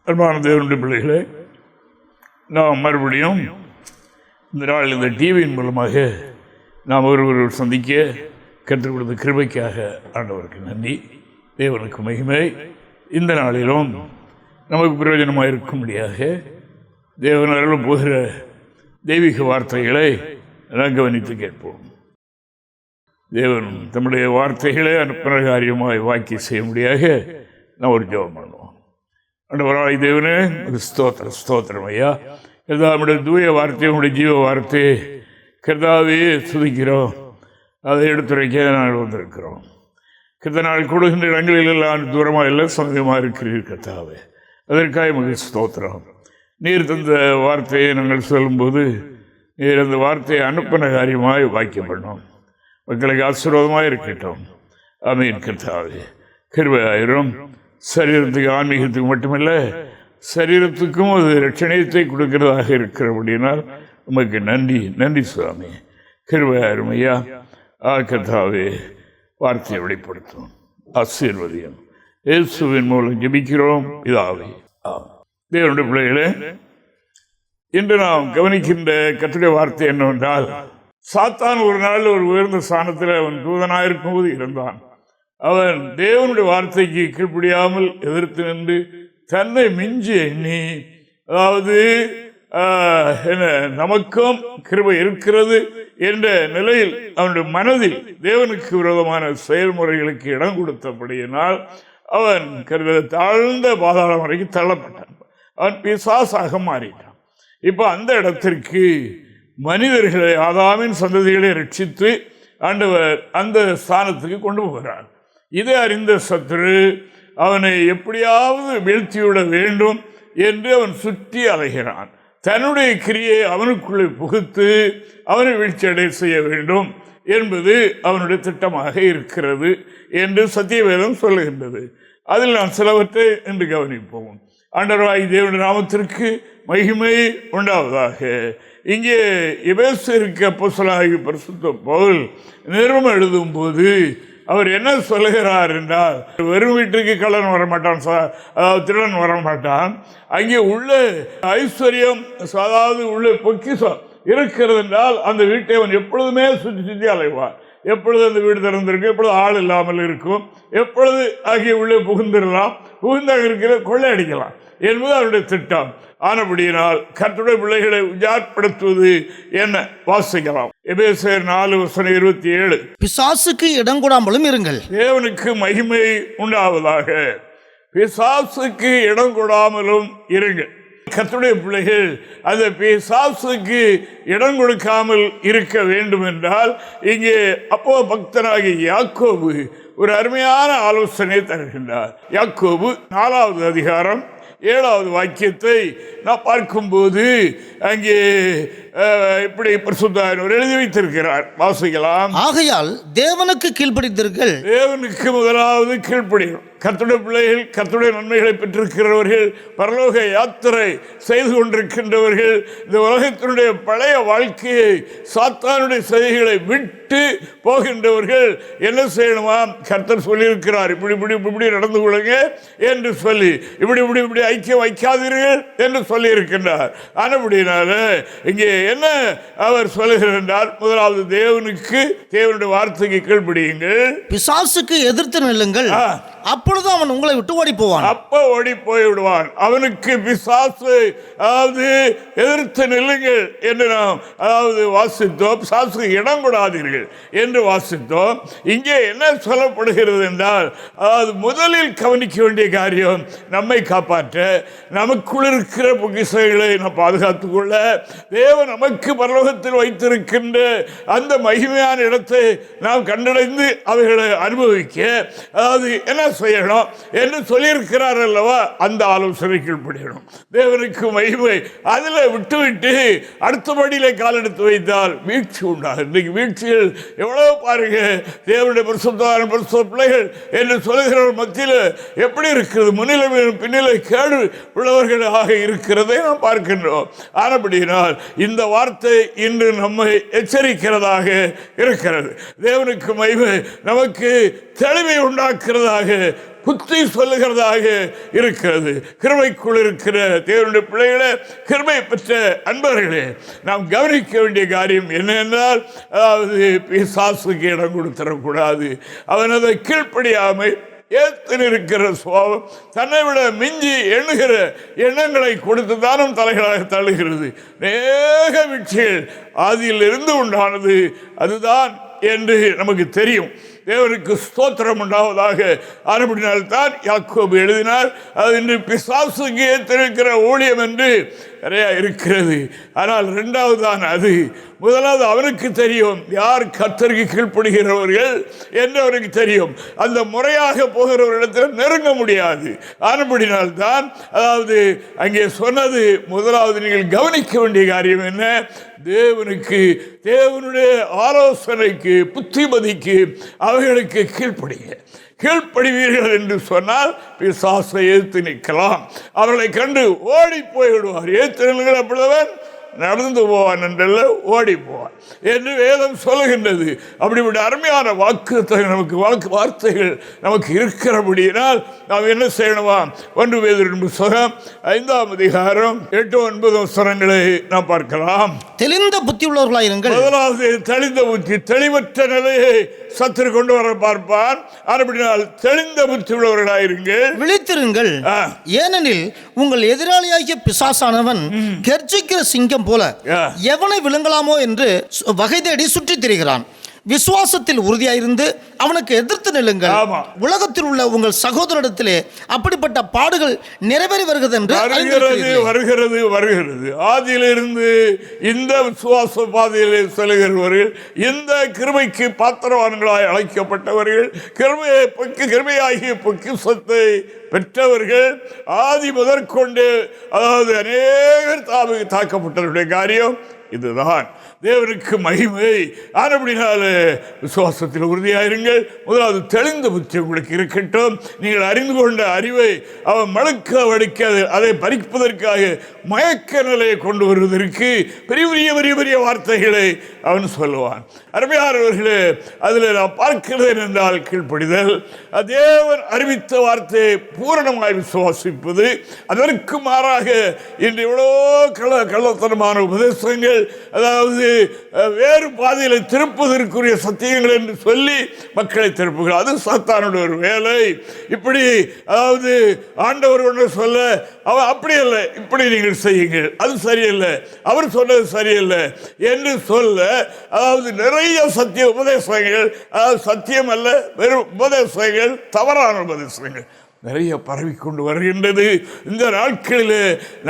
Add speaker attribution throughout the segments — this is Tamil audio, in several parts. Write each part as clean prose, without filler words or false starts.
Speaker 1: அன்பான தேவனுடைய பிள்ளைகளே, நாம் மறுபடியும் இந்த நாள் இந்த டிவியின் மூலமாக நாம் ஒருவர் சந்திக்க கற்றுக் கொடுத்த கிருபைக்காக ஆண்டவருக்கு நன்றி. தேவனுக்கு மகிமை. இந்த நாளிலும் நமக்கு பிரயோஜனமாக இருக்கும்படியாக தேவன் அருள் போகிற தெய்வீக வார்த்தைகளை நாம் கவனித்து கேட்போம். தேவன் தம்முடைய வார்த்தைகளை பிரகாரியமாய் வாக்கி செய்யும்படியாக நாம் ஒரு ஜெபம் பண்ணுவோம். ஆண்டவராய் தேவனே, ஸ்தோத்திரம் ஐயா. கர்த்தாவுடைய தூய வார்த்தை, உங்களுடைய ஜீவ வார்த்தை கர்த்தாவே துதிக்கிறோம். அதை எடுத்துரைக்க நாங்கள் வந்திருக்கிறோம். கிட்ட நாள் கொடுக்கின்ற இடங்களில் எல்லாம் தூரமாக இல்லை, சமயமாக இருக்கிறீர்கள் கர்த்தாவே. அதற்காக மிக ஸ்தோத்திரம். நீர் தந்த வார்த்தையை நாங்கள் சொல்லும்போது நீர் அந்த வார்த்தையை அனுப்பின காரியமாய் வாக்கியம் பண்ணோம். மக்களுக்கு ஆசீர்வாதமாக இருக்கட்டும். ஆமீன் கர்த்தாவே. கிருபையாயிரும். சரீரத்துக்கு, ஆன்மீகத்துக்கு மட்டுமல்ல, சரீரத்துக்கும் அது ரட்சணியத்தை கொடுக்கிறதாக இருக்கிறபடினால் உமக்கு நன்றி சுவாமி. கிருபையாயிரும் ஐயா. கர்த்தாவே, வார்த்தையை வெளிப்படுத்தும், ஆசீர்வதியும். இயேசுவின் மூலம் ஜெபிக்கிறோம் பிதாவே. தேவனுடைய பிள்ளைகளே, இன்று நாம் கவனிக்கின்ற கர்த்தருடைய வார்த்தை என்னவென்றால், சாத்தான் ஒரு நாள் ஒரு உயர்ந்த ஸ்தானத்தில் அவன் தூதனாயிருக்கும் போது இருந்தான். அவன் தேவனுடைய வார்த்தைக்கு கீழ்ப்படியாமல் எதிர்த்து நின்று தன்னை மிஞ்சி எண்ணி, அதாவது நமக்கும் கிருபை இருக்கிறது என்ற நிலையில் அவனுடைய மனதில் தேவனுக்கு விரோதமான செயல்முறைகளுக்கு இடம் கொடுத்தபடியினால் அவன் தாழ்ந்த பாதாளம் வரைக்கும் தள்ளப்பட்டான். அவன் பிசாசாக மாறிட்டான். இப்போ அந்த இடத்திற்கு மனிதர்களை, ஆதாமின் சந்ததிகளை ரட்சித்து ஆண்டவர் அந்த ஸ்தானத்துக்கு கொண்டு போகிறார். இதை அறிந்த சத்துரு அவனை எப்படியாவது வீழ்த்திவிட வேண்டும் என்று அவன் சுற்றி அலைகிறான். தன்னுடைய கிரியை அவனுக்குள்ளே புகுத்து அவனை வீழ்ச்சியடை செய்ய வேண்டும் என்பது அவனுடைய திட்டமாக இருக்கிறது என்று சத்தியவேதம் சொல்லுகின்றது. அதில் நான் சிலவற்றை என்று கவனிப்போம். ஆண்டவராய் தேவனுடைய நாமத்திற்கு மகிமை உண்டாவதாக. இங்கே எபேசியருக்கு அப்போஸ்தலனாகிய பரிசுத்த பவுல் நிருபம் எழுதும் போது அவர் என்ன சொல்லுகிறார் என்றால், வெறும் வீட்டுக்கு கள்ளன் வரமாட்டான், அதாவது திருடன் வரமாட்டான். அங்கே உள்ள ஐஸ்வர்யம், அதாவது உள்ள பொக்கிஷம் இருக்கிறது என்றால் அந்த வீட்டை அவன் எப்பொழுதுமே சுற்றி அலைவான். எப்பொழுது அந்த வீடு திறந்திருக்கும், எப்பொழுது ஆள் இல்லாமல் இருக்கும், எப்பொழுது ஆகிய உள்ளே புகுந்திடலாம், புகுந்தாக இருக்கிற கொள்ளையடிக்கலாம் என்பது அவருடைய திட்டம். ஆனபடியினால் கர்த்தருடைய பிள்ளைகளை உஜார்படுத்துவது என்ன வாசிக்கலாம். எபேசியர் 4:27.
Speaker 2: பிசாசுக்கு இடம் கொடாமலும் இருங்கள்.
Speaker 1: தேவனுக்கு மகிமை உண்டாவதாக. பிசாசுக்கு இடம் கொடாமலும் இருங்கள். கர்த்தருடைய பிள்ளைகள் அந்த பிசாசுக்கு இடம் கொடுக்காமல் இருக்க வேண்டும் என்றால் இங்கே அப்போ பக்தனாகிய யாக்கோபு ஒரு அருமையான ஆலோசனை தருகின்றார். யாக்கோபு 4வது அதிகாரம் 7வது வாக்கியத்தை நான் பார்க்கும்போது அங்கே இப்படி பரிசுத்தர் எழுதி வைத்திருக்கிறார். வாசிக்கலாம்.
Speaker 2: ஆகையால் தேவனுக்கு கீழ்ப்படிந்தீர்கள்.
Speaker 1: தேவனுக்கு முதலாவது கீழ்ப்படியும். கர்த்தருடைய பிள்ளைகள், கர்த்தருடைய நன்மைகளை பெற்றிருக்கிறவர்கள், பரலோக யாத்திரை செய்து கொண்டிருக்கின்றவர்கள், இந்த உலகத்தினுடைய பழைய வாழ்க்கையை, சாத்தானுடைய செய்திகளை விட்டு போகின்றவர்கள் என்ன செய்யணுமா? கர்த்தர் சொல்லியிருக்கிறார், இப்படி இப்படி இப்படி நடந்து கொள்ளுங்க என்று சொல்லி, இப்படி இப்படி இப்படி ஐக்கியம் வைக்காதீர்கள் என்று சொல்லி இருக்கின்றார். ஆனபடினால இங்கே என்ன அவர் சொல்லுகிறார்? முதலாவது தேவனுக்கு, தேவனுடைய வார்த்தைக்கு கீழ்ப்படியுங்கள்.
Speaker 2: பிசாசுக்கு எதிர்த்து நில்லுங்கள், அப்பொழுது அவன் உங்களை விட்டு ஓடி போவான்.
Speaker 1: அப்ப ஓடி போய் விடுவான். அவனுக்கு பிசாசு, அதாவது எதிர்த்து நில்லுங்கள் என்று நாம் அதாவது வாசித்தோம். பிசாசுக்கு இடம் கொடாதீர்கள் என்று வாசித்தோம். இங்கே என்ன சொல்லப்படுகிறது என்றால், அதாவது முதலில் கவனிக்க வேண்டிய காரியம் நம்மை காப்பாற்ற, நமக்குள் இருக்கிற பொக்கிஷங்களை நாம் பாதுகாத்துக் கொள்ள, தேவன் நமக்கு பரலோகத்தில் வைத்திருக்கின்ற அந்த மகிமையான இடத்தை நாம் கண்டடைந்து அவைகளை அனுபவிக்க, அதாவது என்ன செய்யணும் என்று சொல்லியிருக்கிறார் அல்லவா, அந்த ஆலோசனை கீழ்ப்படியணும். தேவனுக்கு மகிமை. அதில் விட்டுவிட்டு அடுத்தபடியிலே கால் எடுத்து வைத்தால் வீழ்ச்சி உண்டாகும். இன்றைக்கு வீழ்ச்சிகள் எவ்வளவு பாருங்க. தேவனுடைய பரிசுத்த பிள்ளைகள் என்று சொல்லுகிறவர் மத்தியில் எப்படி இருக்கிறது? முன்னிலை பின்னிலை கேடு உள்ளவர்களாக இருக்கிறதை நாம் பார்க்கின்றோம். ஆனபடியினால் இந்த வார்த்தை இன்று நம்மை எச்சரிக்கிறதாக இருக்கிறது. தேவனுக்கு மகிமை. நமக்கு தெளிவை உண்டாக்குறதாக புத்தி சொல்லுகிறதாக இருக்கிறது. கிருபைக்குள் இருக்கிற தேவனுடைய பிள்ளைகளே, கிருபை பெற்ற அன்பர்களே, நாம் கவனிக்க வேண்டிய காரியம் என்ன என்றால், அதாவது பிசாசுக்கு இடம் கொடுத்துடக்கூடாது. அவன் அதை கீழ்ப்படியாமல் ஏற்றிருக்கிற சுபாவம் தன்னை விட மிஞ்சி எண்ணுகிற எண்ணங்களை கொடுத்து தானும் தலைகளாக தள்ளுகிறது. அநேக வீழ்ச்சிகள் ஆதியிலிருந்து உண்டானது அதுதான் என்று நமக்கு தெரியும். தேவனுக்கு ஸ்தோத்திரம் உண்டாவதாக. ஆனபடினால்தான் யாக்கோபு எழுதினார், அது இன்று பிசாசுக்கு ஏற்றிருக்கிற ஊழியம் என்று நிறையா இருக்கிறது. ஆனால் இரண்டாவது தான் அது. முதலாவது அவனுக்கு தெரியும் யார் கர்த்தருக்கு கீழ்ப்படுகிறவர்கள் என்று அவனுக்கு தெரியும். அந்த முறையாக போகிறவரிடத்தில் நெருங்க முடியாது. ஆனபடினால்தான் அதாவது அங்கே சொன்னது முதலாவது நீங்கள் கவனிக்க வேண்டிய காரியம் என்ன, தேவனுக்கு, தேவனுடைய ஆலோசனைக்கு, புத்திமதிக்கு அவர்களுக்கு கீழ்ப்படிவீர்கள் என்று சொன்னால் பிசாசை ஏற்று நிற்கலாம். அவர்களை கண்டு ஓடி போய்விடுவார். ஏற்றுங்கள் அப்படிவன் நடந்து போவான் என்றல்ல, ஓடி போவான் என்று வேதம் சொல்லுகின்றது. அப்படிப்பட்ட அருமையான நமக்கு வார்த்தைகள் நமக்கு இருக்கிறபடியினால் நாம் என்ன செய்யணுமா? 1 பேதுரு புத்தகம் 5ஆம் அதிகாரம் 8-9 வசனங்களை நாம் பார்க்கலாம்.
Speaker 2: தெளிந்த புத்தி உள்ளவர்களாயிருங்கள்.
Speaker 1: முதலாவது தெளிந்த புத்தி. தெளிவற்ற நிலையை சத்துரு கொண்டு வர பார்ப்பான். அப்படினால் தெளிந்த புத்தி உள்ளவர்களாயிருங்கள்,
Speaker 2: விழித்திருங்கள். ஏனெனில் உங்கள் எதிராளியாகிய பிசாசானவன் கெர்ச்சிக்கிற சிங்கம் போல எவனை விழுங்கலாமோ என்று வகை தேடி சுற்றித் திரிகிறான். விசுவாசத்தில் உறுதியாயிருந்து அவனுக்கு எதிர்த்து நில்லுங்கள். உலகத்தில் உள்ள உங்கள் சகோதரிடத்திலே அப்படிப்பட்ட பாடுகள் நிறைவேறி வருகிறது என்று வருகிறது. ஆதியிலிருந்து இந்த விசுவாச பாதையிலே செல்கிறவர்கள், இந்த கிருபைக்கு பாத்திரவான்களாய் அழைக்கப்பட்டவர்கள், கிருபையாகிய பொக்கிஷத்தை பெற்றவர்கள், ஆதி முதற்கொண்டு அதாவது அநேகர் தாக்கப்பட்டவருடைய காரியம் இதுதான். தேவனுக்கு மகிமை. ஆனபடினால விசுவாசத்தில் உறுதியாயிருங்கள். முதலாவது தெளிந்த புத்தி உங்களுக்கு இருக்கட்டும். நீங்கள் அறிந்து கொண்ட அறிவை அவன் மழுக்க வடிக்க அதை பறிப்பதற்காக மயக்க நிலையை கொண்டு வருவதற்கு பெரிய பெரிய பெரிய வார்த்தைகளை அவன் சொல்லுவான். அருமையானவர்களே, அதில் நாம் பார்க்கிறது என்றால் கீழ்ப்படிதல், தேவன் அறிவித்த வார்த்தையை பூரணமாய் விசுவாசிப்பது. அதற்கு மாறாக இன்று எவ்வளோ கள்ளத்தனமான உபதேசங்கள், அதாவது வேறு பாதையில் திருப்பதற்குரிய சத்தியங்கள் என்று சொல்லி மக்களை திருப்புகிறார். அது சாத்தானுடைய ஒரு வேலை. இப்படி அதாவது ஆண்டவர் ஒன்று சொல்ல அவன் அப்படி இல்லை, இப்படி நீங்கள் செய்யுங்கள், அது சரியில்லை, அவர் சொன்னது சரியில்லை என்று சொல்ல, அதாவது நிறைய சத்திய உபதேசங்கள், அதாவது சத்தியம் அல்ல வெறும் உபதேசங்கள், தவறான உபதேசங்கள் நிறைய பரவிக்கொண்டு வருகின்றது. இந்த நாட்களில்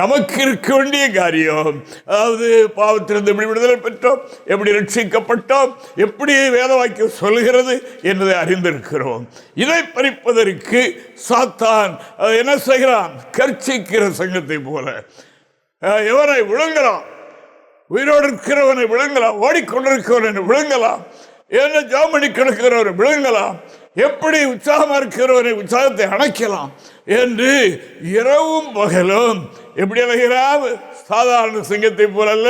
Speaker 2: நமக்கு இருக்க வேண்டிய காரியம், அதாவது பாவத்திலிருந்து எப்படி விடுதலை பெற்றோம், எப்படி ரட்சிக்கப்பட்டோம், எப்படி வேத வாக்கியம் சொல்லுகிறது என்பதை அறிந்திருக்கிறோம். இதை பறிப்பதற்கு சாத்தான் என்ன செய்கிறான்? கர்ச்சிக்கிற சங்கத்தை போல எவரை விழுங்கலாம், உயிரோடு இருக்கிறவனை விழுங்கலாம், ஓடிக்கொண்டிருக்கிறவனை விழுங்கலாம், என்ன ஜாமணி கிடக்கிறவரை விழுங்கலாம், எப்படி உற்சாகமாக இருக்கிறவரை உற்சாகத்தை அணைக்கலாம் என்று இரவும் பகலும் எப்படி அழைகிறார்? சாதாரண சிங்கத்தை போலல்ல,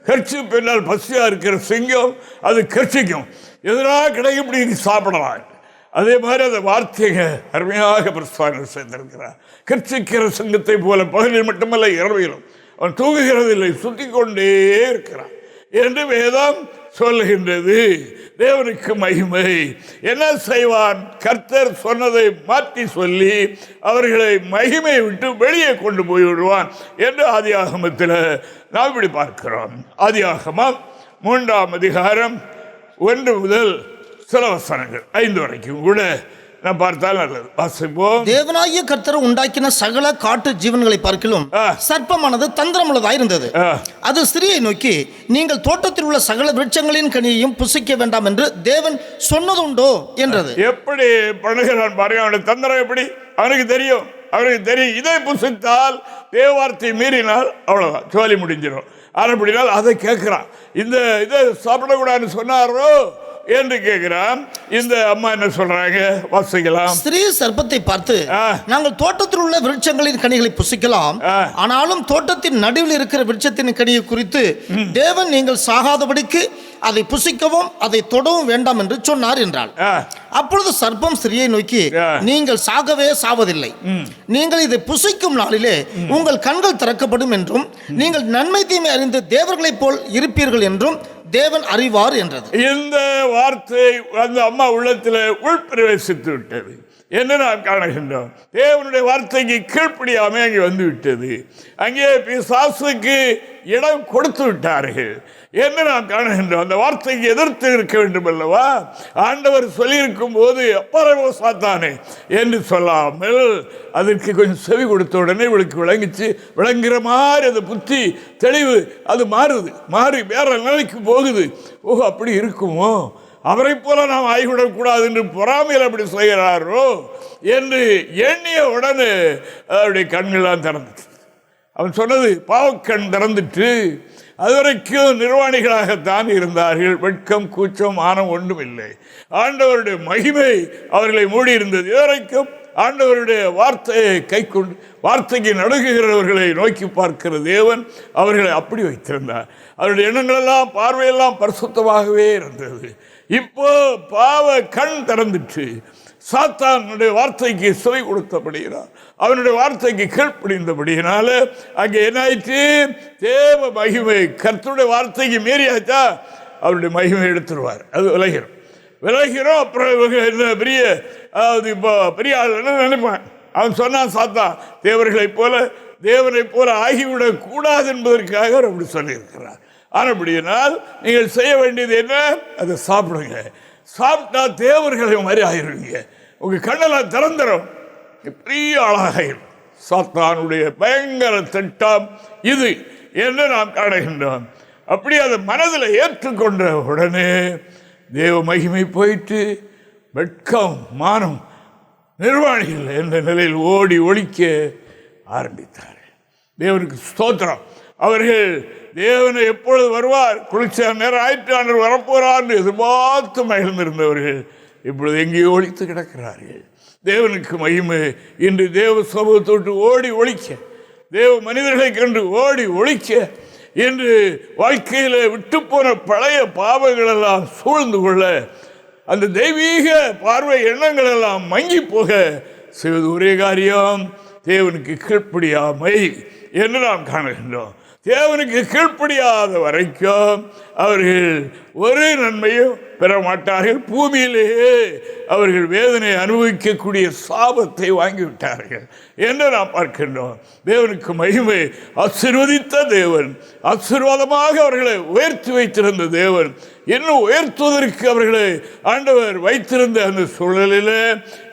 Speaker 2: கர்ச்சி பெண்ணால் பசியாக இருக்கிற சிங்கம் அது கர்ச்சிக்கும், எதிராக கிடைக்கப்படி சாப்பிடலாம். அதே மாதிரி அந்த வார்த்தைங்க அருமையாக பிரஸ்தானம் செய்திருக்கிறார். கர்ச்சிக்கிற சிங்கத்தை போல பகலில் மட்டுமல்ல இரவிலும் அவன் தூங்குகிறதில்லை, சுற்றி கொண்டே இருக்கிறான் என்று வேதம் சொல்லுகின்றது. தேவனுக்கு மகிமை. என்ன செய்வான்? கர்த்தர் சொன்னதை மாற்றி சொல்லி அவர்களை மகிமையை விட்டு வெளியே கொண்டு போய் விடுவான் என்று ஆதியாகமத்தில் நாம் இப்படி பார்க்கிறோம். ஆதியாகமம் 3ஆம் அதிகாரம் 1 முதல் சில வசனங்கள் 5 வரைக்கும் கூட நான் பார்த்தால் நல்லது. வாசிப்போம். தேவனாகிய கர்த்தர் உண்டாக்கின சகல காட்டு ஜீவன்களை பார்க்கிலும் சர்ப்பமானது தந்திரமுள்ளதாயிருந்தது. அது ஸ்திரியை நோக்கி, நீங்கள் தோட்டத்தில் உள்ள சகல விருட்சங்களின் கனியையும் புசிக்க வேண்டாம் என்று தேவன் சொன்னதுண்டோ என்றது.
Speaker 1: எப்படி பண்ணுகிறான் பாருங்க, அவனுடைய தந்திரம் எப்படி அவனுக்கு தெரியும். இதை புசித்தால் தேவார்த்தை மீறினால் அவ்வளவுதான், சோலி முடிஞ்சிடும். அப்படினால் அதை கேட்கிறான். இதை சாப்பிடக்கூடாதுன்னு சொன்னாரோ என்று கேட்கிறான். இந்த அம்மா என்ன சொல்றாங்க வாசிக்கலாம்.
Speaker 2: ஸ்திரீ சர்ப்பத்தை பார்த்து, நாங்கள் தோட்டத்தில் உள்ள விருட்சங்களின் கனிகளை புசிக்கலாம், ஆனாலும் தோட்டத்தின் நடுவில் இருக்கிற விருட்சத்தின் கனியை குறித்து தேவன் நீங்கள் சாகாதபடிக்கு
Speaker 3: அதை புசிக்கவும் அதை தொடவும் வேண்டாம் என்று சொன்னார் என்றாள். அப்பொழுது சர்ப்பம் ஸ்திரியை நோக்கி, நீங்கள் சாகவே சாவதில்லை, நீங்கள் இதை புசிக்கும் நாளிலே உங்கள் கண்கள் திறக்கப்படும் என்றும் நீங்கள் நன்மை தீமை அறிந்து தேவர்களைப் போல் இருப்பீர்கள் என்றும் தேவன் அறிவார் என்றது.
Speaker 2: இந்த வார்த்தை அந்த அம்மா உள்ளத்தில் உள்பிரவேசித்து விட்டது என்று நாம் காணுகின்றோம். தேவனுடைய வார்த்தைக்கு கீழ்ப்படியாமல் அங்கே வந்து விட்டது. அங்கே பிசாசுக்கு இடம் கொடுத்து விட்டார்கள் என்று நாம் காணுகின்றோம். அந்த வார்த்தைக்கு எதிர்த்து இருக்க வேண்டும் அல்லவா? ஆண்டவர் சொல்லியிருக்கும் போது அப்பறவோ சாத்தானே என்று சொல்லாமல் அதற்கு கொஞ்சம் செவி கொடுத்த உடனே இவளுக்கு விளங்குகிற மாதிரி அந்த புத்தி தெளிவு அது மாறி வேற நிலைக்கு போகுது. ஓஹோ, அப்படி இருக்குமோ, அவரை போல நாம் ஆகிவிடக்கூடாது என்று பொறாமையில் அப்படி செய்கிறாரோ என்று எண்ணிய உடனே அவருடைய கண்கள்லாம் திறந்துட்டு, அவன் சொன்னது பாவக்கண் திறந்துட்டு. அதுவரைக்கும் நிர்வாணிகளாகத்தான் இருந்தார்கள். வெட்கம் கூச்சம் ஆனம் ஒன்றும் இல்லை. ஆண்டவருடைய மகிமை அவர்களை மூடியிருந்தது. இதுவரைக்கும் ஆண்டவருடைய வார்த்தையை கை கொண்டு வார்த்தைக்கு நடுங்குகிறவர்களை நோக்கி பார்க்கிற தேவன் அவர்களை அப்படி வைத்திருந்தார். அவருடைய எண்ணங்களெல்லாம் பார்வையெல்லாம் பரிசுத்தமாகவே இருந்தது. இப்போ பாவ கண் திறந்துட்டு சாத்தானுடைய வார்த்தைக்கு செவி கொடுத்தபடியினால், அவனுடைய வார்த்தைக்கு கீழ்ப்படிந்தபடியினால அங்கே என்ன ஆயிற்று? தேவ மகிமை கர்த்தருடைய வார்த்தைக்கு மீறியாச்சா அவருடைய மகிமை எடுத்துருவார். அது விலகிறோம். அப்புறம் என்ன பெரிய, அதாவது இப்போ பெரிய ஆள் என்ன நினைப்பான்? அவன் சொன்னான், சாத்தா தேவர்களைப் போல தேவனைப் போல ஆகிவிடக் கூடாது என்பதற்காக அவர் அப்படி சொல்லியிருக்கிறார். ஆனபடியினால் நீங்கள் செய்ய வேண்டியது என்ன? அதை சாப்பிடுங்க. சாப்பிட்டா தேவர்களை மாதிரி ஆகிருவீங்க. உங்கள் கண்ணெல்லாம் திறந்துடும், பெரிய ஆளாகிடும். சாத்தானுடைய பயங்கர திட்டம் இது என்று நாம் காணுகின்றோம். அப்படி அதை மனதில் ஏற்றுக்கொண்ட உடனே தேவ மகிமை போயிட்டு வெட்கம் மானம் நிர்வாணிகள் என்ற நிலையில் ஓடி ஒழிக்க ஆரம்பித்தார்கள். தேவனுக்கு ஸ்தோத்திரம். அவர்கள் தேவனை எப்பொழுது வருவார், குளிச்ச நேரம் ஆயிற்று வரப்போறார் எதிர்பார்த்து மகிழ்ந்திருந்தவர்கள் இப்பொழுது எங்கேயோ ஒழித்து கிடக்கிறார்கள். தேவனுக்கு மகிமை. இன்று தேவ சமூகத்தோட்டு ஓடி ஒழிக்க, தேவ மனிதர்களை கண்டு ஓடி ஒழிக்க, இன்று வாழ்க்கையில் விட்டு போன பழைய பாவங்கள் எல்லாம் சூழ்ந்து கொள்ள, அந்த தெய்வீக பார்வை எண்ணங்கள் எல்லாம் மங்கி போக செய்வது ஒரே காரியம் தேவனுக்கு கீழ்ப்படியாமை என்று நாம் காணுகின்றோம். தேவனுக்கு கீழ்ப்படியாத வரைக்கும் அவர்கள் ஒரு நன்மையும் பெற மாட்டார்கள். பூமியிலேயே அவர்கள் வேதனை அனுபவிக்கக்கூடிய சாபத்தை வாங்கிவிட்டார்கள் என்று நாம் பார்க்கின்றோம். தேவனுக்கு மகிமை. ஆசீர்வதித்த தேவன், ஆசீர்வாதமாக அவர்களை உயர்த்தி வைத்திருந்த தேவன், இன்னும் உயர்த்துவதற்கு அவர்களை ஆண்டவர் வைத்திருந்த அந்த சூழலில்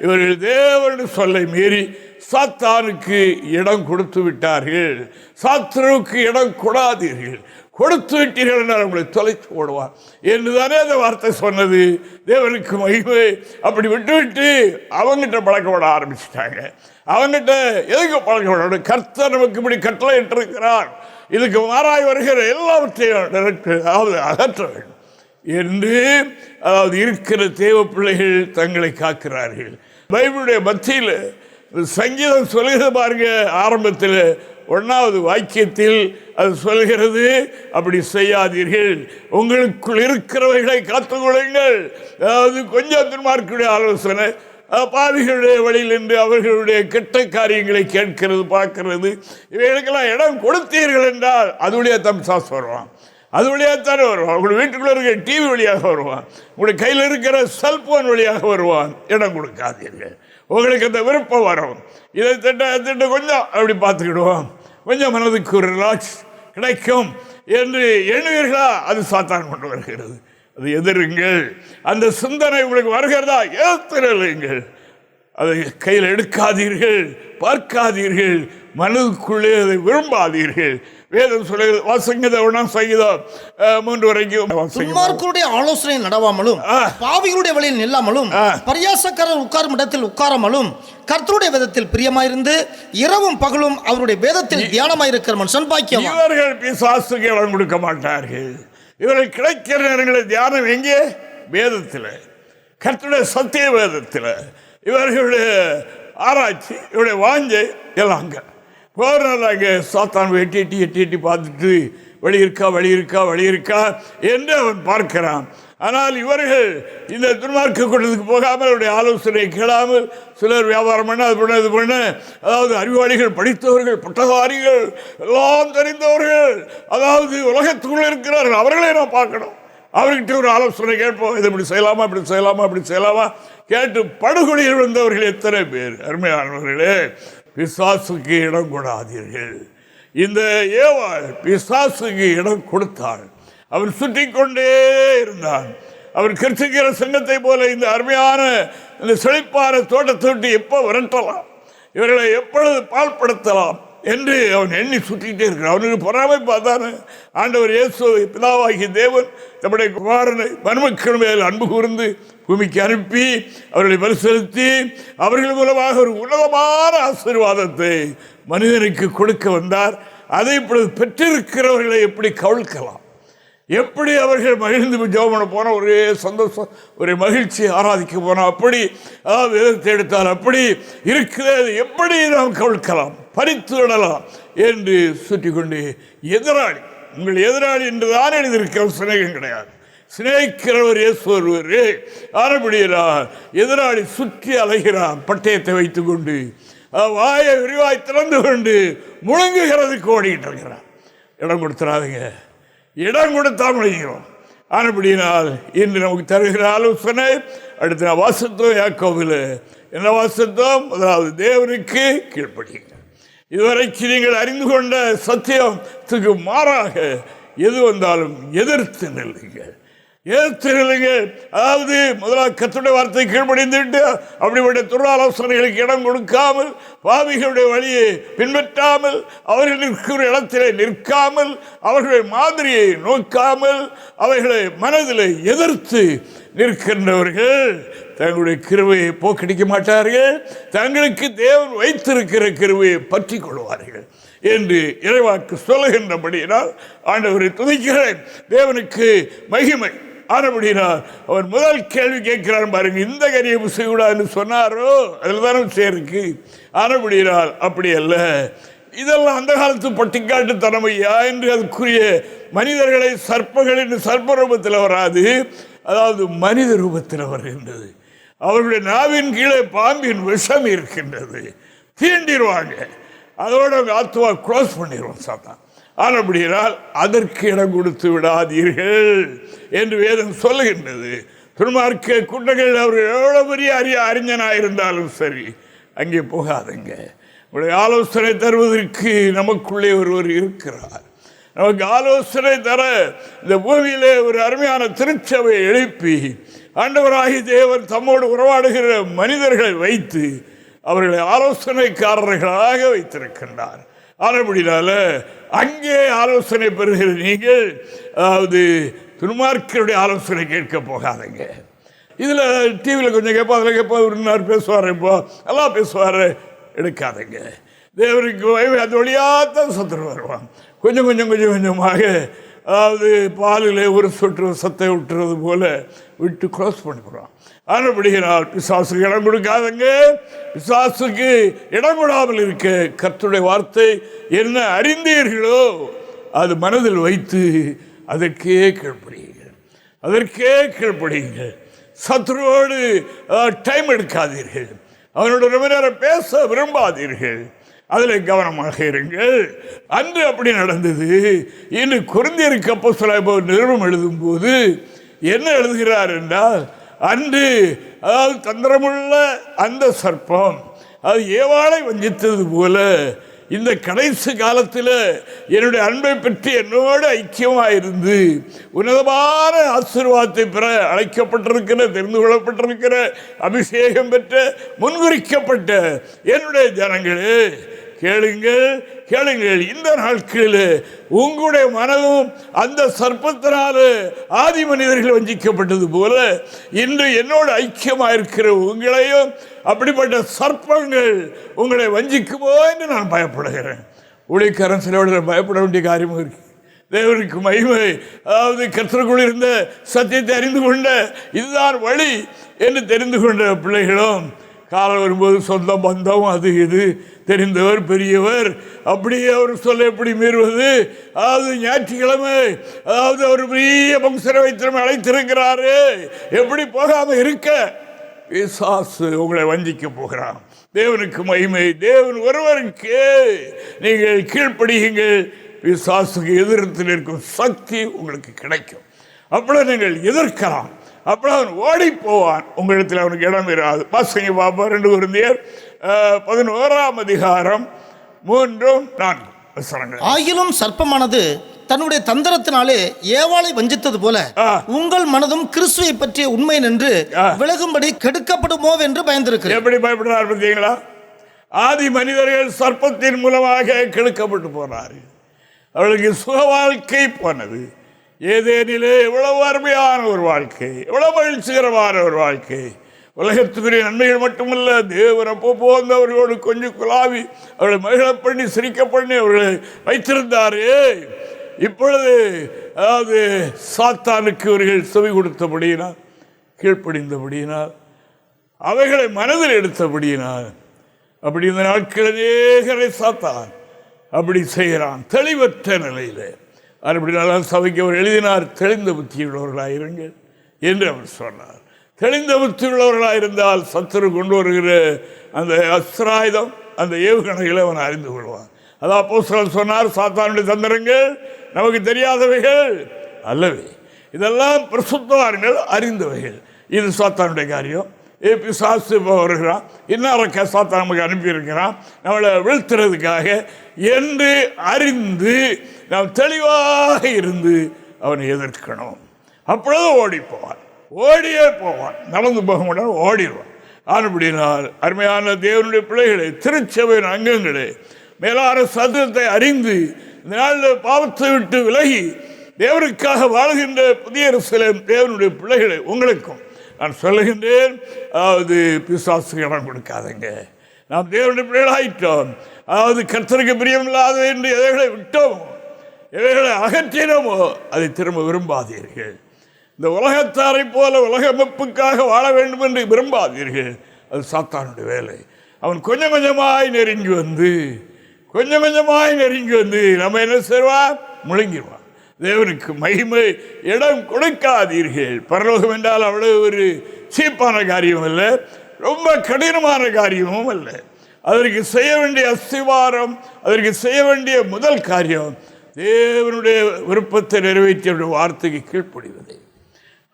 Speaker 2: இவர்கள் தேவனுடைய சொல்லை மீறி சாத்தானுக்கு இடம் கொடுத்து விட்டார்கள். சாத்தானுக்கு இடம் கொடாதீர்கள், கொடுத்து விட்டீர்கள் என்றால் உங்களை தொலைத்து ஓடுவார் என்றுதானே அந்த வார்த்தை சொன்னது. தேவனுக்கு மகிமை. அப்படி விட்டு அவங்ககிட்ட பழக்கப்பட ஆரம்பிச்சிட்டாங்க. அவங்ககிட்ட எதுக்கு பழக்கப்பட? கர்த்தர் நமக்கு இப்படி கட்டளை இட்டிருக்கிறார், இதுக்கு மாறாய் வருகிற எல்லாவற்றையும் அகற்ற வேண்டும் என்று, அதாவது இருக்கிற தேவ பிள்ளைகள் தங்களை காக்கிறார்கள். பைபிளுடைய மத்தியில் சங்கீதம் சொல்கிறது பாருங்க, ஆரம்பத்தில் 1வது வாக்கியத்தில் அது சொல்கிறது, அப்படி செய்யாதீர்கள், உங்களுக்குள் இருக்கிறவைகளை காத்துக்கொள்ளுங்கள். அதாவது கொஞ்சம் துன்மார்க்குடைய ஆலோசனை, பாவிகளுடைய வழியில் என்று அவர்களுடைய கெட்ட காரியங்களை கேட்கிறது பார்க்கிறது, இவைகளுக்கெல்லாம் இடம் கொடுத்தீர்கள் என்றால் அது வழியாக தான் சாஸ் வருவான், அது வழியாக தானே வருவான். உங்களுடைய வீட்டுக்குள்ளே இருக்கிற டிவி வழியாக வருவான், உங்களுடைய கையில் இருக்கிற செல்போன் வழியாக வருவான். இடம் கொடுக்காதீர்கள். உங்களுக்கு அந்த விருப்பம் வரும், இதை திட்ட கொஞ்சம் அப்படி பார்த்துக்கிடுவோம், கொஞ்சம் மனதுக்கு ஒரு ரிலாக்ஸ் கிடைக்கும் என்று எண்ணுவீர்களா? அது சாத்தான் கொண்டு வருகிறது. அது எதிருங்கள். அந்த சிந்தனை உங்களுக்கு வருகிறதா? ஏற்றுங்கள். அதை கையில் எடுக்காதீர்கள், பார்க்காதீர்கள், மனதுக்குள்ளே அதை விரும்பாதீர்கள். வேதம் சொல்லுகிறது, வாசிங்கத 1ஆம் சங்கீதம் 3 வரைக்கும்,
Speaker 3: துன்மார்க்கருடைய ஆலோசனை நடவாமலும், பாவிகளுடைய வழியில் நில்லாமலும், பரியாசக்காரர் உட்காரும் இடத்தில் உட்காராமலும், கர்த்தருடைய வேதத்தில் பிரியமாயிருந்து இரவும் பகலும் அவருடைய வேதத்தில் தியானமாயிருக்கிற மனுஷன் பாக்கியவான்.
Speaker 2: இவர்கள் பிசாசுக்கு இடம் கொடுக்க மாட்டார்கள். இவர்கள் கிடைக்கிற நேரங்களில் தியானம் எங்கே? வேதத்தில், கர்த்தருடைய சத்திய வேதத்தில். இவர்களுடைய ஆராய்ச்சி, இவருடைய வாஞ்சை எல்லாம் அங்கே போகிறனால அங்கே சாத்தான் எட்டி பார்த்துட்டு வழி இருக்கா என்று அவன் பார்க்கிறான். ஆனால் இவர்கள் இந்த துன்மார்க்க கூட்டத்துக்கு போகாமல் அவருடைய ஆலோசனை கேளாமல் சிலர் வியாபாரம் பண்ண இது பண்ண, அதாவது அறிவாளிகள், படித்தவர்கள், பட்டதாரிகள், எல்லாம் தெரிந்தவர்கள், அதாவது உலகத்துக்குள்ள இருக்கிறார்கள், அவர்களே நாம் பார்க்கணும். அவர்கிட்ட ஒரு ஆலோசனை கேட்போம், இதை இப்படி செய்யலாமா கேட்டு படுகொலையில் விழுந்தவர்கள் எத்தனை பேர். அருமையானவர்களே, பிசாசுக்கு இடம் கொடாதீர்கள். இந்த ஏவாள் பிசாசுக்கு இடம் கொடுத்தாள். அவன் சுற்றி கொண்டே இருந்தான். அவன் கிறிஸ்துகிற சங்கத்தை போல இந்த அருமையான இந்த செழிப்பான தோட்டத்தை விட்டு எப்போ விரட்டலாம், இவர்களை எப்பொழுது பால்படுத்தலாம் என்று அவன் எண்ணி சுற்றிக்கிட்டே இருக்கிறான். அவனுக்கு பொறாமை பார்த்தானே. ஆண்டவர் இயேசு பிதாவாகிய தேவன் நம்முடைய குமாரனை மனுமக்கள் மேல் அன்பு கூர்ந்து பூமிக்கு அனுப்பி அவர்களை பரிசீலித்து அவர்கள் மூலமாக ஒரு உன்னதமான ஆசீர்வாதத்தை மனிதனுக்கு கொடுக்க வந்தார். அதை இப்பொழுது பெற்றிருக்கிறவர்களை எப்படி கவிழ்க்கலாம், எப்படி அவர்கள் மகிழ்ந்து ஜெபம் பண்ண போனால் ஒரே சந்தோஷம், ஒரே மகிழ்ச்சி, ஆராதிக்க போனால் அப்படி, அதாவது வேதத்தை எடுத்தால் அப்படி இருக்கிறது, எப்படி நாம் கவிழ்க்கலாம், பறித்து விடலாம் என்று சுற்றி கொண்டு எதிராளி, உங்கள் எதிராளி என்று தான் எழுதியிருக்கிற சிநேகம் கிடையாது. சிநேகிக்கிறவர் இயேசு ஒருவர். ஆரம்பிக்கிறார், எதிராளி சுற்றி அலைகிறான் பட்டயத்தை வைத்துக் கொண்டு, வாயை விரிவாய் திறந்து கொண்டு முழுங்குகிறதுக்கு ஓடிக்கிட்டு இருக்கிறான். இடம் கொடுத்துறாதீங்க, இடம் கொடுத்தா முடிகிறோம். ஆனபடியினால் இன்று நமக்கு தருகிற ஆலோசனை அடுத்த நான் வாசத்தோம். யாக்கோபில் என்ன வாசத்தோம்? அதாவது தேவனுக்கு கீழ்ப்படியுங்க. இதுவரைக்கு நீங்கள் அறிந்து கொண்ட சத்தியத்துக்கு மாறாக எது வந்தாலும் எதிர்த்து நில்லுங்கள். அதாவது முதலாக கர்த்தருடைய வார்த்தை கீழ்ப்படிந்துவிட்டு அப்படிப்பட்ட துராலோசனைகளுக்கு இடம் கொடுக்காமல், பாவிகளுடைய வழியை பின்பற்றாமல், அவர்கள் நிற்கிற இடத்திலே நிற்காமல், அவர்களுடைய மாதிரியை நோக்காமல், அவைகளை மனதில் எதிர்த்து நிற்கின்றவர்கள் தங்களுடைய கிருபையை போக்கடிக்க மாட்டார்கள். தங்களுக்கு தேவன் வைத்திருக்கிற கிருபையை பற்றி கொள்வார்கள் என்று இறைவாக்கு சொல்லுகின்றபடியினால் ஆண்டவரை துதிக்கிறேன். தேவனுக்கு மகிமை. ஆனபடினால் அவர் முதல் கேள்வி கேட்கிறார் பாருங்க, இந்த கரியை செய்யக்கூடாதுன்னு சொன்னாரோ அதில் தானே சேருக்கு. ஆனபடினால் அப்படி அல்ல, இதெல்லாம் அந்த காலத்து பட்டிக்காட்டு தனமையா என்று அதுக்குரிய மனிதர்களை சர்ப்பங்களின் சர்ப்ப ரூபத்தில் வராது, அதாவது மனித ரூபத்தில் வருகின்றது. அவர்களுடைய நாவின் கீழே பாம்பின் விஷம் இருக்கின்றது, தீண்டிடுவாங்க, அதோட ஆத்மா க்ளோஸ் பண்ணிடுவோம் சாத்தான். ஆனபடியால் அதற்கு இடம் கொடுத்து விடாதீர்கள் என்று வேதம் சொல்லுகின்றது. துன்மார்க்க கூட்டங்கள் அவர்கள் எவ்வளவு பெரிய அறிஞனாக இருந்தாலும் சரி அங்கே போகாதுங்க. உங்களுடைய ஆலோசனை தருவதற்கு நமக்குள்ளே ஒருவர் இருக்கிறார். நமக்கு ஆலோசனை தர இந்த பூமியிலே ஒரு அருமையான திருச்சபை எழுப்பி ஆண்டவராகி தேவன் தம்மோடு உறவாடுகிற மனிதர்களை வைத்து அவர்களை ஆலோசனைக்காரர்களாக வைத்திருக்கின்றார். ஆனபடினால அங்கே ஆலோசனை பெறுகிற நீங்கள், அதாவது துன்மார்க்கருடைய ஆலோசனை கேட்க போகாதீங்க. இதில் டிவியில் கொஞ்சம் கேட்போம், அதில் கேட்போம், ஒரு பேசுவார், இப்போ எல்லாம் பேசுவார், எடுக்காதீங்க. தேவனுக்கு அது வழியாகத்தான் சத்துரு வருவான். கொஞ்சமாக, அதாவது பாலில் ஒரு சொட்டு சத்தை விட்டுறது போல விட்டு க்ளோஸ் பண்ணிவிடுவான். ஆனபடியால் பிசாசுக்கு இடம் கொடுக்காதங்க. பிசாசுக்கு இடம் கொடாமல் இருக்க கர்த்தருடைய வார்த்தை என்ன அறிந்தீர்களோ அது மனதில் வைத்து அதற்கே கீழ்ப்படியுங்கள். சத்துருவோடு டைம் எடுக்காதீர்கள். அவனோட ரொம்ப நேரம் பேச விரும்பாதீர்கள். அதில் கவனமாக இருங்கள். அன்று அப்படி நடந்தது. இன்று கொரிந்தியருக்கு அப்போஸ்தலர் நிருபம் எழுதும் போது என்ன எழுதுகிறார் என்றால், அன்று அதாவது தந்திரமுள்ள அந்த சர்ப்பம் அது ஏவாளை வஞ்சித்தது போல இந்த கடைசி காலத்தில் என்னுடைய அன்பை பற்றி என்னோடு ஐக்கியமாக இருந்து உன்னதமான ஆசீர்வாதத்தை பெற அழைக்கப்பட்டிருக்கிற, தெரிந்து கொள்ளப்பட்டிருக்கிற, அபிஷேகம் பெற்ற, முன்குறிக்கப்பட்ட என்னுடைய ஜனங்களே, கேளுங்கள். இந்த நாட்களில் உங்களுடைய மனதும் அந்த சர்ப்பத்தினால ஆதி மனிதர்கள் வஞ்சிக்கப்பட்டது போல இன்று என்னோடு ஐக்கியமாக இருக்கிற உங்களையும் அப்படிப்பட்ட சர்ப்பங்கள் உங்களை வஞ்சிக்குமோ என்று நான் பயப்படுகிறேன். ஊழியக்காரன் சிலவர்கள் பயப்பட வேண்டிய காரியமும் இருக்கு. தேவனுக்கு மகிமை. அதாவது கர்த்தருக்குள் இருந்த சத்தியத்தை அறிந்து கொண்ட இதுதான் வழி என்று தெரிந்து கொண்ட பிள்ளைகளும் காலம் வரும்போது சொந்த பந்தம் அது இது தெரிந்தவர் பெரியவர் அப்படியே அவர் சொல்ல எப்படி மீறுவது? அதாவது ஞாயிற்றுக்கிழமை, அதாவது அவர் பெரிய வம்சரை வைத்திரம் அழைத்திருக்கிறாரு, எப்படி போகாம இருக்க? பிசாசு உங்களை வஞ்சிக்க போகிறான். தேவனுக்கு மகிமை. தேவன் ஒருவருக்கு நீங்கள் கீழ்ப்படியுங்கள், பிசாசுக்கு எதிர்த்து இருக்கும் சக்தி உங்களுக்கு கிடைக்கும். அப்பொழுது நீங்கள் எதிர்க்கலாம், அப்பொழுது அவன் ஓடி போவான், உங்களிடத்தில் அவனுக்கு இடம் இராது. வாசிங்க பாப்பா 2 கொரிந்தியர் 11ஆம் அதிகாரம் 3-4 வசனங்கள்.
Speaker 3: ஆகிலும் சர்ப்பமானது தன்னுடைய தந்திரத்தினாலே ஏவாளை வஞ்சித்தது போல உங்கள் மனதும் கிறிஸ்துவை பற்றிய உண்மை நின்று விலகும்படி கெடுக்கப்படுமோ என்று பயந்திருக்கிறேன்.
Speaker 2: எப்படி பயப்படுறார் பார்த்தீங்களா? ஆதி மனிதர்கள் சர்ப்பத்தின் மூலமாக கெடுக்கப்பட்டு போனார். அவளுக்கு சுக வாழ்க்கை போனது. ஏதேனிலே எவ்வளவு அருமையான ஒரு வாழ்க்கை, எவ்வளவு மகிழ்ச்சிகரமான ஒரு வாழ்க்கை. உலகத்துக்குரிய நன்மைகள் மட்டுமல்ல, தேவன் அப்போ அவர்களோடு கொஞ்சம் குலாவி அவர்களை மகிழ பண்ணி சிரிக்க பண்ணி அவர்களை வைத்திருந்தாரே. இப்பொழுது அதாவது சாத்தானுக்கு அவர்கள் செவி கொடுத்தபடியினால், கீழ்ப்படிந்தபடியினால், அவைகளை மனதில் எடுத்தபடியினால், அப்படி இந்த நாட்கள் அநேகரை சாத்தான் அப்படி செய்கிறான் தெளிவற்ற நிலையில். அப்படினாலும் சபைக்கு அவர் எழுதினார், தெளிந்த புத்தியுள்ளவர்களாயிருங்கள் என்று அவர் சொன்னார். தெளிந்த புத்தியுள்ளவர்களாயிருந்தால் சத்துரு கொண்டு வருகிற அந்த அஸ்திராயுதம், அந்த ஏவுகணைகளை அவன் அறிந்து கொள்வான். அதான் அப்போஸ்தலர் சொன்னார், சாத்தானுடைய தந்திரங்கள் நமக்கு தெரியாதவைகள் அல்லவே, இதெல்லாம் பரிசுத்தவான்கள் அறிந்தவைகள். இது சாத்தானுடைய காரியம். பிசாசு வருகிறான், இன்னார சாத்தான் நமக்கு அனுப்பியிருக்கிறான் நம்மளை வீழ்த்துறதுக்காக என்று அறிந்து நாம் தெளிவாக இருந்து அவனை எதிர்க்கணும். அப்பொழுது ஓடி போவான், ஓடியே போவான், நடந்து போக மாட்டான், ஓடிடுவான். ஆனபடினால் அருமையான தேவனுடைய பிள்ளைகளே, திருச்சபையின் அங்கங்களே, மேலான சத்தியத்தை அறிந்து இந்த நாளில் பாவத்தை விட்டு விலகி தேவனுக்காக வாழ்கின்ற புதிய எருசலேம் தேவனுடைய பிள்ளைகளை உங்களுக்கும் நான் சொல்லுகின்றேன். அதாவது பிசாசுக்கு இடம் கொடுக்காதங்க. நாம் தேவனுடைய பிள்ளைகளாயிட்டோம். அதாவது கர்த்தருக்கு பிரியமில்லாத என்று எதைகளை விட்டோமோ, எவைகளை அகற்றினோமோ அதை திரும்ப விரும்பாதீர்கள். இந்த உலகத்தாரை போல உலக அமைப்புக்காக வாழ வேண்டும் என்று விரும்பாதீர்கள். அது சாத்தானுடைய வேலை. அவன் கொஞ்சம் கொஞ்சமாய் நெருங்கி வந்து நம்ம என்ன செய்வான்? முழுங்கிடுவான். தேவனுக்கு மகிமை. இடம் கொடுக்காதீர்கள். பரலோகம் என்றால் அவ்வளவு ஒரு சீப்பான காரியம் அல்ல, ரொம்ப கடினமான காரியமும் அல்ல. அதற்கு செய்ய வேண்டிய அஸ்திவாரம், அதற்கு செய்ய வேண்டிய முதல் காரியம் தேவனுடைய விருப்பத்தை நிறைவேற்றி அவருடைய வார்த்தைக்கு கீழ்ப்படிவது.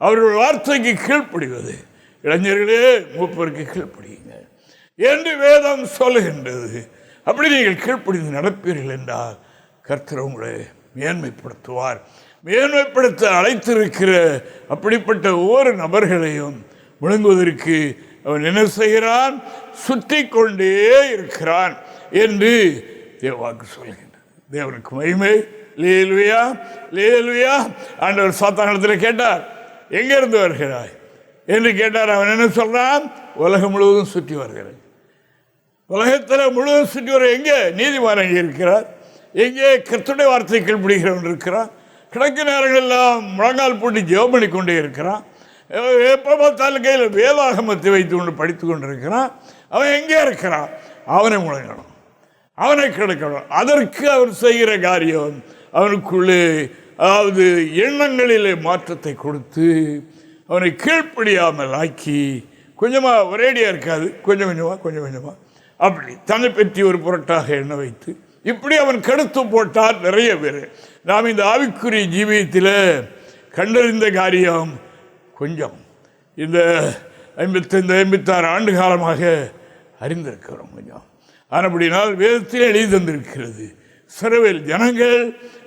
Speaker 2: அவருடைய வார்த்தைக்கு கீழ்ப்படிவது. இளைஞர்களே, மூப்பருக்கு கீழ்ப்படியுங்க என்று வேதம் சொல்லுகின்றது. அப்படி நீங்கள் கீழ்ப்படிந்து நடப்பீர்கள் என்றால் கர்த்தர் உங்களை மேன்மைப்படுத்துவார். மேன்மைப்படுத்த அழைத்திருக்கிற அப்படிப்பட்ட ஒவ்வொரு நபர்களையும் முழங்குவதற்கு அவன் என்ன செய்கிறான்? சுற்றி கொண்டே இருக்கிறான் என்று தேவாக்கு சொல்கின்றார். தேவனுக்கு மகிமை. லேலுயா லேலுயா. ஆண்டவர் சாத்தானிடத்தில் கேட்டார், எங்கிருந்து வருகிறாய் என்று கேட்டார். அவன் என்ன சொல்றான்? உலகம் முழுவதும் சுற்றி வருகிறேன். உலகத்தில் முழுவதும் சுற்றி வர எங்கே? நீதிமான் எங்கே இருக்கிறார்? எங்கே கர்த்தருடைய வார்த்தை கீழ்ப்படுகிறவன் இருக்கிறான்? கிழக்கு நேரங்களெல்லாம் முழங்கால் போட்டு ஜெபம் பண்ணி கொண்டே இருக்கிறான். எப்போ பார்த்தாலும் கையில் வேதாகமத்தை வைத்து கொண்டு படித்து கொண்டு இருக்கிறான். அவன் எங்கே இருக்கிறான்? அவனை முழங்கணும், அவனை கிடைக்கணும். அதற்கு அவர் செய்கிற காரியம் அவனுக்குள்ளே அதாவது எண்ணங்களிலே மாற்றத்தை கொடுத்து அவனை கீழ்ப்படியாமல் ஆக்கி, கொஞ்சமாக ஒரேடியாக இருக்காது, கொஞ்சம் கொஞ்சமாக அப்படி தன்னை பற்றி ஒரு பொருட்டாக எண்ண வைத்து இப்படி அவன் கெடுத்து போட்டார் நிறைய பேர். நாம் இந்த ஆவிக்குரிய ஜீவியத்தில் கண்டறிந்த காரியம் கொஞ்சம் இந்த 56 ஆண்டு காலமாக அறிந்திருக்கிறோம் கொஞ்சம். ஆனபடினால் வேதத்தில் எழுதி தந்திருக்கிறது, இஸ்ரவேல் ஜனங்கள்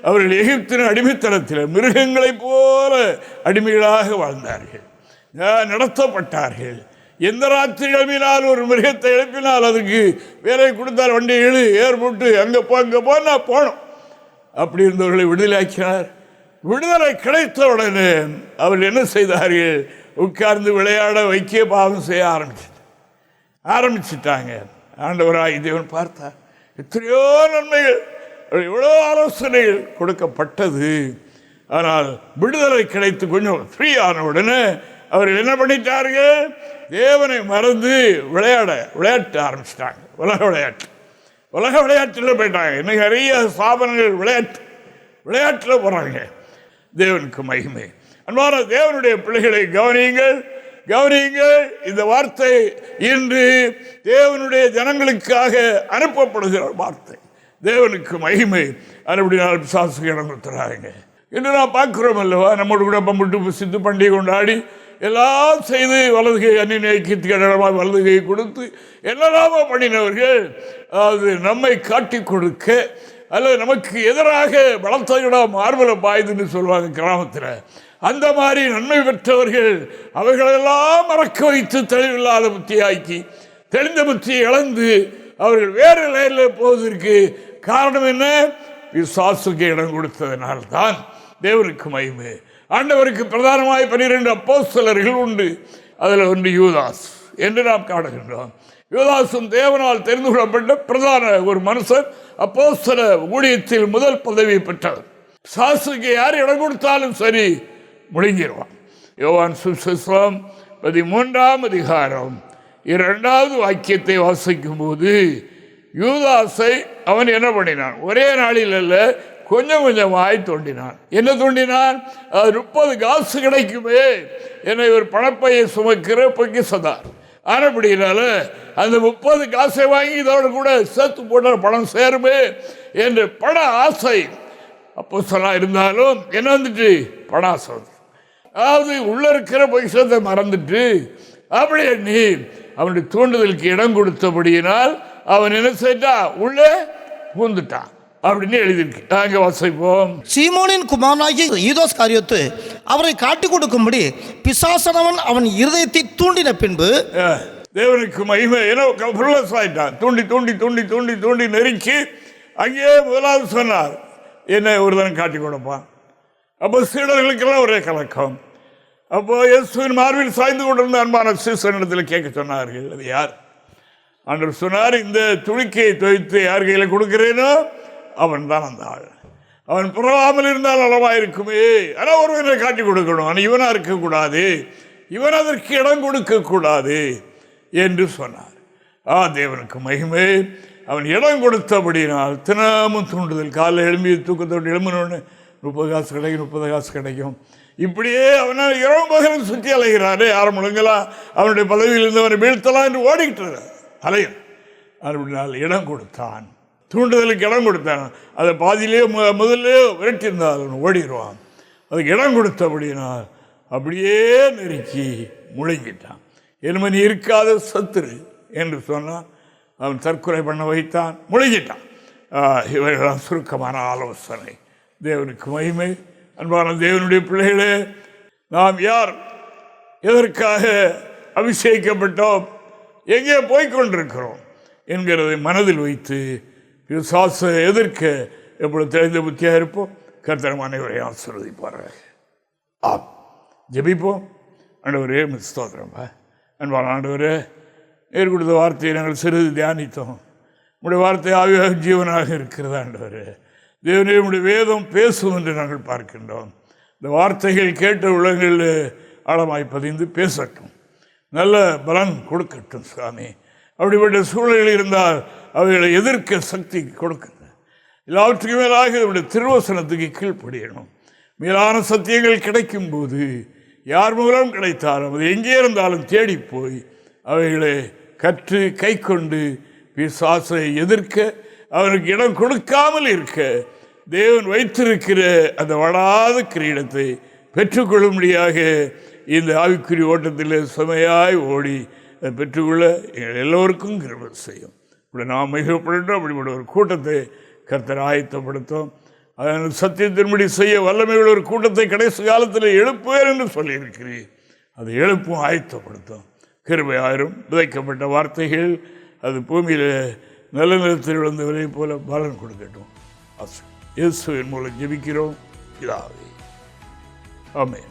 Speaker 2: அவர்கள் எகிப்தின் அடிமைத்தனத்தில் மிருகங்களைப் போல அடிமைகளாக வாழ்ந்தார்கள், நடத்தப்பட்டார்கள். எந்த ராத்திரி எழுப்பினால் ஒரு மிருகத்தை எழுப்பினால் அதுக்கு வேலை கொடுத்தால் வண்டி ஏர் போட்டு அங்கே போனா போனோம். அப்படி இருந்தவர்களை விடுதலையாக்கினார். விடுதலை கிடைத்த உடனே அவர்கள் என்ன செய்தார்கள்? உட்கார்ந்து விளையாட வைக்க பாவம் செய்ய ஆரம்பிச்சிட்டாங்க. ஆண்டவராய் தேவன் பார்த்தார், எத்தனையோ நன்மைகள், எவ்வளோ ஆலோசனைகள் கொடுக்கப்பட்டது. ஆனால் விடுதலை கிடைத்து கொஞ்சம் ஃப்ரீ ஆன உடனே அவர்கள் என்ன பண்ணிட்டார்கள்? தேவனை மறந்து விளையாட்ட ஆரம்பிச்சிட்டாங்க. உலக விளையாட்டில் போயிட்டாங்க. இன்னைக்கு நிறைய ஸ்தாபனங்கள் விளையாட்டில் போகிறாங்க. தேவனுக்கு மகிமை. அன்பான தேவனுடைய பிள்ளைகளை கவனியுங்கள். இந்த வார்த்தை இன்று தேவனுடைய ஜனங்களுக்காக அனுப்பப்படுகிற வார்த்தை. தேவனுக்கு மகிமை. அதுபடினால் பிசாசுக்கு இடம் கொடுத்துறாங்க. இன்று நாம் பார்க்கிறோம் அல்லவா, நம்மோடு கூட பம்பிட்டு சித்து பண்டிகை கொண்டாடி எல்லாம் செய்து வலதுகை அந்நியத்துக்கு இடமாக வலதுகை கொடுத்து எல்லாமே பண்ணினவர்கள், அதாவது நம்மை காட்டி கொடுக்க அல்லது நமக்கு எதிராக பலத்தையிட மார்பலம் பாயுதுன்னு சொல்லுவாங்க கிராமத்தில். அந்த மாதிரி நன்மை பெற்றவர்கள் அவர்களெல்லாம் மறக்க வைத்து தெளிவில்லாத புத்தியாக்கி தெளிந்த புத்தியை இழந்து அவர்கள் வேறு நிலையில் போவதற்கு காரணம் என்ன? பிசாசுக்கு இடம் கொடுத்ததனால்தான். தேவனுக்கு மகிமை. ஆண்டவருக்கு பிரதானமாய் 12 அப்போஸ்தலர்கள் உண்டு. அதில் ஒன்று யூதாஸ் என்று நாம் காணுகின்றோம். யூதாசும் தேவனால் தெரிந்து கொள்ளப்பட்ட பிரதான ஒரு மனுஷன். அப்போஸ்தல ஊழியத்தில் முதல் பதவி பெற்றவர். பிசாசுக்கு யார் இடம் கொடுத்தாலும் சரி முழுங்கிடுவான். யோவான் சுவிசேஷம் 13ஆம் அதிகாரம் 2வது வாக்கியத்தை வாசிக்கும் போது யூதாசை அவன் என்ன பண்ணினான்? ஒரே நாளில் அல்ல, கொஞ்சம் கொஞ்சமாய் தோண்டினான். என்ன தோண்டினான்? 30 காசு கிடைக்குமே என்னை ஒரு பணப்பையை சுமக்கிற பொக்கிசதார் ஆனப்படினால அந்த 30 காசை வாங்கி இதோடு கூட சேர்த்து போட்ட பணம் சேருமே என்று பண ஆசை அப்போஸ்தலனா இருந்தாலும் என்ன வந்துட்டு பண ஆசை. அதாவது உள்ள இருக்கிற பொக்கிசத்தை மறந்துட்டு அப்படி எண்ணி அவனுடைய தூண்டுதலுக்கு இடம் கொடுத்தபடியினால் அவன் என்ன செய்தான்? உள்ளே பூந்துட்டான் அப்படின்னு எழுதியிருக்கு. நாங்க வாசிப்போம்.
Speaker 3: சீமோனின் குமாரனாகிய யூதாஸ் காரியோத்து அவரை காட்டிக் கொடுக்கும்படி பிசாசனவன் அவன் இருதயத்தை தூண்டின பின்பு
Speaker 2: தேவனுக்கு மகிமை. ஏன்னா ஆயிட்டான். தூண்டி தூண்டி தூண்டி தூண்டி தூண்டி நெருக்கி அங்கேயே முதலாவது சொன்னார், என்ன ஒருதன் காட்டி கொடுப்பான். அப்போ சீடர்களுக்கெல்லாம் ஒரே கலக்கம். அப்போ இயேசுவின் மார்பில் சாய்ந்து கொண்டிருந்த அன்பான சீசனிடத்தில் கேட்க சொன்னார்கள், அது யார்? ஆண்டவர் சொன்னார், இந்த துணிக்கையை துவைத்து யார் கையில் கொடுக்கிறேனோ அவன் தான் அந்த ஆள். அவன் புறவாமல் இருந்தால் நலமாக இருக்குமே. ஆனால் ஒருவனை காட்டி கொடுக்கணும். ஆனால் இவனாக இருக்கக்கூடாது, இவன் அதற்கு இடம் கொடுக்கக்கூடாது என்று சொன்னார். தேவனுக்கு மகிமை. அவன் இடம் கொடுத்தபடினால் தினமும் தூண்டுதல். காலையில் எழும்பி தூக்கத்தோடு எழும்பினோன்னு 30 காசு கிடைக்கும், 30 காசு கிடைக்கும். இப்படியே அவனால் இரவு பகலும் சுற்றி அலைகிறாரு. யாரும் முழுங்கலாம் அவனுடைய பதவியில் இருந்தவனை வீழ்த்தலாம் என்று ஓடிக்கிட்டு அலையும். அப்படினால் இடம் கொடுத்தான், தூண்டுதலுக்கு இடம் கொடுத்தான். அதை பாதியிலேயே முதல்ல விரட்டியிருந்தால் அவன் ஓடிடுவான். அதுக்கு இடம் கொடுத்தபடினால் அப்படியே நெருக்கி முழுங்கிட்டான். என்மனி இருக்காத சத்துரு என்று சொன்னான். அவன் தற்கொலை பண்ண வைத்தான், முழுங்கிட்டான். இவைகளாம் சுருக்கமான ஆலோசனை. தேவனுக்கு மகிமை. அன்பான தேவனுடைய பிள்ளைகளே, நாம் யார், எதற்காக அபிஷேகிக்கப்பட்டோம், எங்கே போய்கொண்டிருக்கிறோம் என்கிறதை மனதில் வைத்து பிசாசை எதிர்க்க எப்பொழுது தெளிந்த புத்தியாக இருப்போம். கர்த்தர் அனைவரையும் ஆசீர்வதிப்பார்கள். ஜெபிப்போம். ஆண்டவரே ஸ்தோத்திரம்பா. அன்பான ஆண்டவரே, நேர் கொடுத்த வார்த்தையை நாங்கள் சிறிது தியானித்தோம். உங்களுடைய வார்த்தை ஆவியாக ஜீவனாக இருக்கிறது. ஆண்டவரே தேவனே, உங்களுடைய வேதம் பேசும் என்று நாங்கள் பார்க்கின்றோம். இந்த வார்த்தைகள் கேட்ட உலகில் ஆழமாய் பதிந்து பேசட்டும், நல்ல பலன் கொடுக்கட்டும் சுவாமி. அப்படிப்பட்ட சூழ்நிலைகள் இருந்தால் அவைகளை எதிர்க்க சக்தி கொடுக்குங்க. எல்லாவற்றுக்கு மேலாக அவருடைய திருவசனத்துக்கு கீழ்ப்படியணும். மேலான சத்தியங்கள் கிடைக்கும் போது யார் மூலம் கிடைத்தாலும் அது எங்கே இருந்தாலும் தேடி போய் அவைகளை கற்று கை கொண்டு பிசாசை எதிர்க்க, அவனுக்கு இடம் கொடுக்காமல் இருக்க தேவன் வைத்திருக்கிற அந்த வடாத கிரீடத்தை பெற்றுக்கொள்ளும்படியாக இந்த ஆவிக்குரிய ஓட்டத்தில் சுமையாய் ஓடி அதை பெற்றுக்கொள்ள எல்லோருக்கும் கிருபை செய்யும். இப்படி நாம் மிகப்பட்டு அப்படிப்பட்ட ஒரு கூட்டத்தை கர்த்தர் ஆயத்தப்படுத்தும். அதனால் சத்தியத்தின்படி செய்ய வல்லமையுள்ள ஒரு கூட்டத்தை கடைசி காலத்தில் எழுப்புவேன் என்று சொல்லியிருக்கிறேன். அதை எழுப்பும் ஆயத்தப்படுத்தும். கிருபை ஆயிரும். விதைக்கப்பட்ட வார்த்தைகள் அது பூமியில் நல்ல நிலத்தில் விழுந்தவரை போல பலன் கொடுக்கட்டும். இயேசுவின் மூலம் ஜெபிக்கிறோம் பிதாவே. ஆமென்.